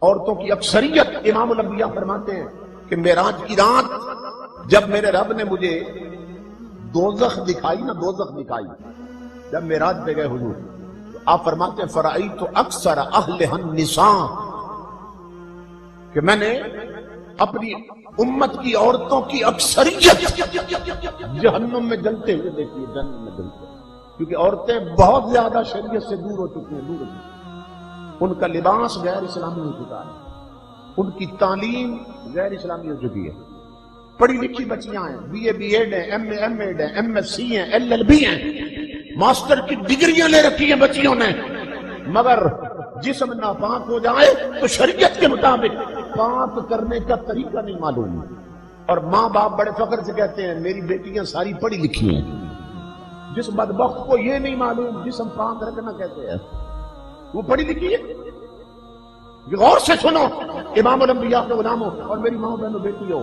عورتوں کی اکثریت امام الانبیاء فرماتے ہیں کہ معراج کی رات جب میرے رب نے مجھے دوزخ دکھائی نا، دوزخ دکھائی جب معراج پہ گئے حضور، تو آپ فرماتے ہیں فرائیت اکثر اہلھا النساء، کہ میں نے اپنی امت کی عورتوں کی اکثریت جہنم میں جلتے ہوئے دیکھی ہے، جہنم میں جلتے، کیونکہ عورتیں بہت زیادہ شریعت سے دور ہو چکی ہیں، دور ہو چکی ہیں، ان کا لباس غیر اسلامی ہو چکا ہے، ان کی تعلیم غیر اسلامی ہو چکی ہے، پڑھی لکھی بچیاں ہیں، بی اے بی ایڈ ہیں، ایم اے ایم ایڈ ہیں، ایم ایس سی ہیں، ایل ایل بی ہیں، ماسٹر کی ڈگریاں لے رکھی ہیں بچیوں نے، مگر جسم ناپاک ہو جائے تو شریعت کے مطابق پاک کرنے کا طریقہ نہیں معلوم، اور ماں باپ بڑے فخر سے کہتے ہیں میری بیٹیاں ساری پڑھی لکھی ہیں، جس بدبخت کو یہ نہیں معلوم جسم پاک رکھنا کہتے ہیں وہ پڑھی لکھی ہے۔ غور سے سنو امام الانبیاء کے غلاموں اور میری ماں بہنوں بیٹیوں،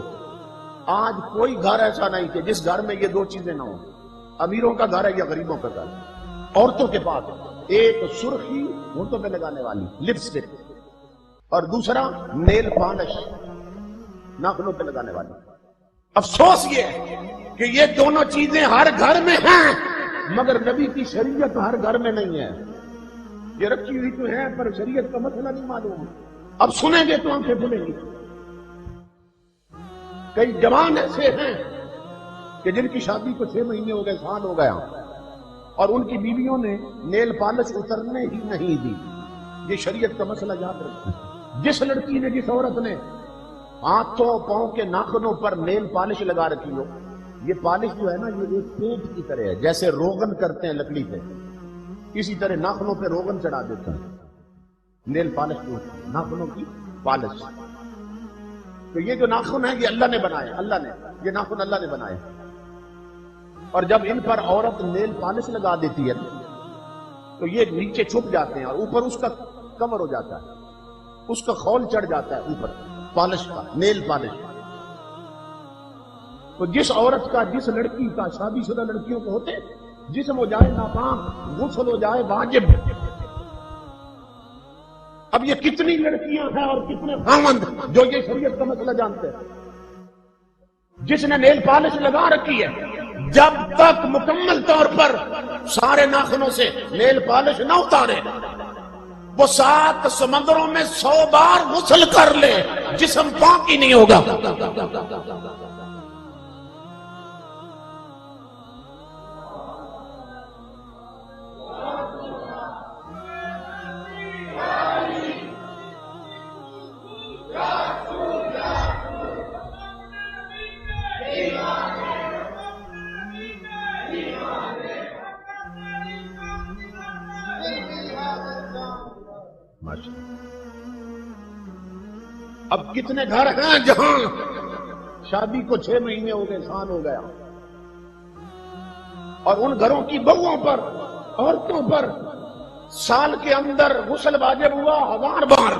آج کوئی گھر ایسا نہیں کہ جس گھر میں یہ دو چیزیں نہ ہوں، امیروں کا گھر ہے یا غریبوں کا گھر، عورتوں کے پاس ایک سرخی ہونٹوں پہ لگانے والی لپسٹک، اور دوسرا نیل پالش ناخنوں پہ لگانے والی۔ افسوس یہ ہے کہ یہ دونوں چیزیں ہر گھر میں ہیں، مگر نبی کی شریعت ہر گھر میں نہیں ہے، یہ رکھی ہوئی تو ہے پر شریعت کا مسئلہ نہیں معلوم۔ اب سنیں گے تو آنکھیں کھلیں گی۔ کئی جوان ایسے ہیں کہ جن کی شادی کو 6 مہینے ہو گئے، سال ہو گیا، اور ان کی بیویوں نے نیل پالش اترنے ہی نہیں دی۔ یہ شریعت کا مسئلہ یاد رکھیں، جس لڑکی نے، جس عورت نے ہاتھوں پاؤں کے ناخنوں پر نیل پالش لگا رکھی ہو، یہ پالش جو ہے نا یہ ایک پینٹ کی طرح ہے، جیسے روغن کرتے ہیں لکڑی پہ، اسی طرح ناخنوں پہ روغن چڑھا دیتے ہیں، نیل پالش کو، ناخنوں کی پالش۔ تو یہ جو ناخن ہے یہ اللہ نے بنائے، اللہ نے، یہ ناخن اللہ نے بنائے، اور جب ان پر عورت نیل پالش لگا دیتی ہے تو یہ نیچے چھپ جاتے ہیں اور اوپر اس کا کور ہو جاتا ہے، اس کا خول چڑھ جاتا ہے اوپر پالش کا، نیل پالش۔ تو جس عورت کا، جس لڑکی کا، شادی شدہ لڑکیوں کو ہوتے جسم ہو جائے ناپاک، غسل ہو جائے واجب۔ اب یہ کتنی لڑکیاں ہیں اور کتنے خاوند جو یہ شریعت کا مسئلہ جانتے ہیں۔ جس نے نیل پالش لگا رکھی ہے، جب تک مکمل طور پر سارے ناخنوں سے نیل پالش نہ اتارے، وہ 7 سمندروں میں 100 بار غسل کر لے، جسم پاک ہی نہیں ہوگا۔ اب کتنے گھر ہیں جہاں شادی کو 6 مہینے ہو گئے، سال ہو گیا، اور ان گھروں کی بہوؤں پر، عورتوں پر سال کے اندر غسل واجب ہوا 1000 بار،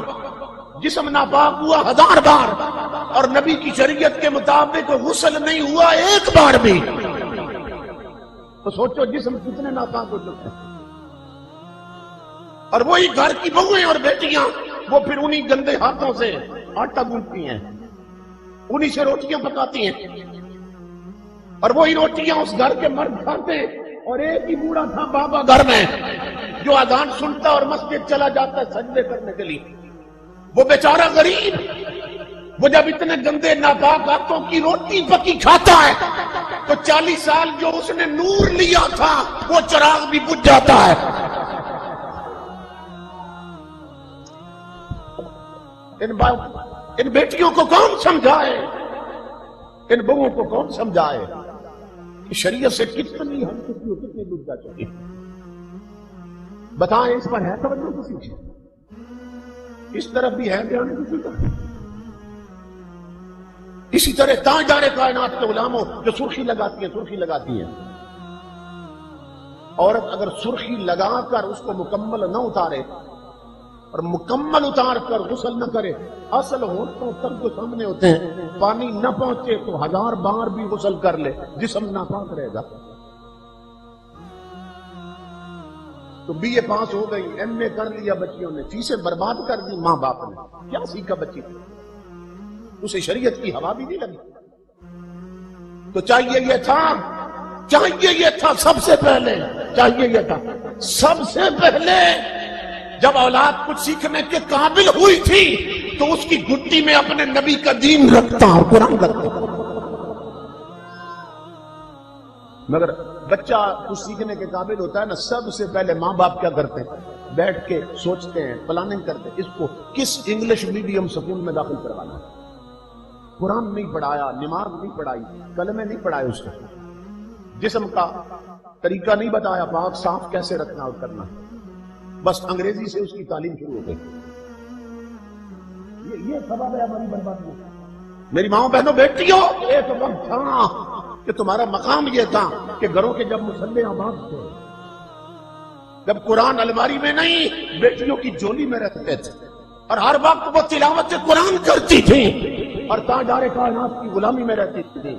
جسم ناپاک ہوا 1000 بار، اور نبی کی شریعت کے مطابق غسل نہیں ہوا 1 بار بھی۔ تو سوچو جسم کتنے ناپاک ہو چکے ہیں۔ اور وہی گھر کی بہویں اور بیٹیاں وہ پھر انہی گندے ہاتھوں سے آٹا گوندتی ہیں، انہی سے روٹیاں پکاتی ہیں، اور وہی روٹیاں اس گھر کے مرد کھاتے ہیں۔ اور ایک ہی بوڑھا تھا بابا گھر میں جو اذان سنتا اور مسجد چلا جاتا ہے سجدے کرنے کے لیے، وہ بیچارہ غریب، وہ جب اتنے گندے ناپاک ہاتھوں کی روٹی پکی کھاتا ہے تو 40 سال جو اس نے نور لیا تھا وہ چراغ بھی بجھ جاتا ہے۔ ان بیٹیوں کو کون سمجھائے، ان بہووں کو کون سمجھائے کہ شریعت سے کتنی ہم کتنی دور جا چکی۔ بتائیں اس پر ہے توجہ کسی کی؟ اس طرف بھی ہے دھیان کسی کا؟ اسی طرح تاجدار کائنات کے غلاموں جو سرخی لگاتی ہیں، سرخی لگاتی ہیں، عورت اگر سرخی لگا کر اس کو مکمل نہ اتارے اور مکمل اتار کر غسل نہ کرے، اصل ہونٹوں تک جو سامنے ہوتے ہیں پانی نہ پہنچے تو 1000 بار بھی غسل کر لے، جسم ناپاک رہے گا۔ تو تو بی اے پاس ہو گئی، ایم اے کر لیا بچیوں نے، فیسیں برباد کر دی ماں باپ نے، کیا سیکھا بچی کو؟ اسے شریعت کی ہوا بھی نہیں لگی۔ تو چاہیے یہ تھا سب سے پہلے، سب سے پہلے جب اولاد کچھ سیکھنے کے قابل ہوئی تھی تو اس کی گھٹی میں اپنے نبی کا دین رکھتا اور قرآن رکھتا۔ مگر بچہ کچھ سیکھنے کے قابل ہوتا ہے نا، سب سے پہلے ماں باپ کیا کرتے ہیں؟ بیٹھ کے سوچتے ہیں، پلاننگ کرتے ہیں، اس کو کس انگلش میڈیم سکول میں داخل کروانا۔ قرآن نہیں پڑھایا، نماز نہیں پڑھائی، کلمے نہیں پڑھائے، اس کو جسم کا طریقہ نہیں بتایا، پاک صاف کیسے رکھنا اور کرنا، بس انگریزی سے اس کی تعلیم شروع ہو گئی۔ یہ سبب ہے ہماری بربادی۔ میری ماں بہنوں بیٹیوں، ایک وقت تھا کہ تمہارا مقام یہ تھا کہ گھروں کے جب مصلے آباد تھے، جب قرآن الماری میں نہیں بیٹیوں کی جولی میں رہتے تھے، اور ہر وقت وہ تلاوت قرآن کرتی تھی اور تاجدار کائنات کی غلامی میں رہتی تھی۔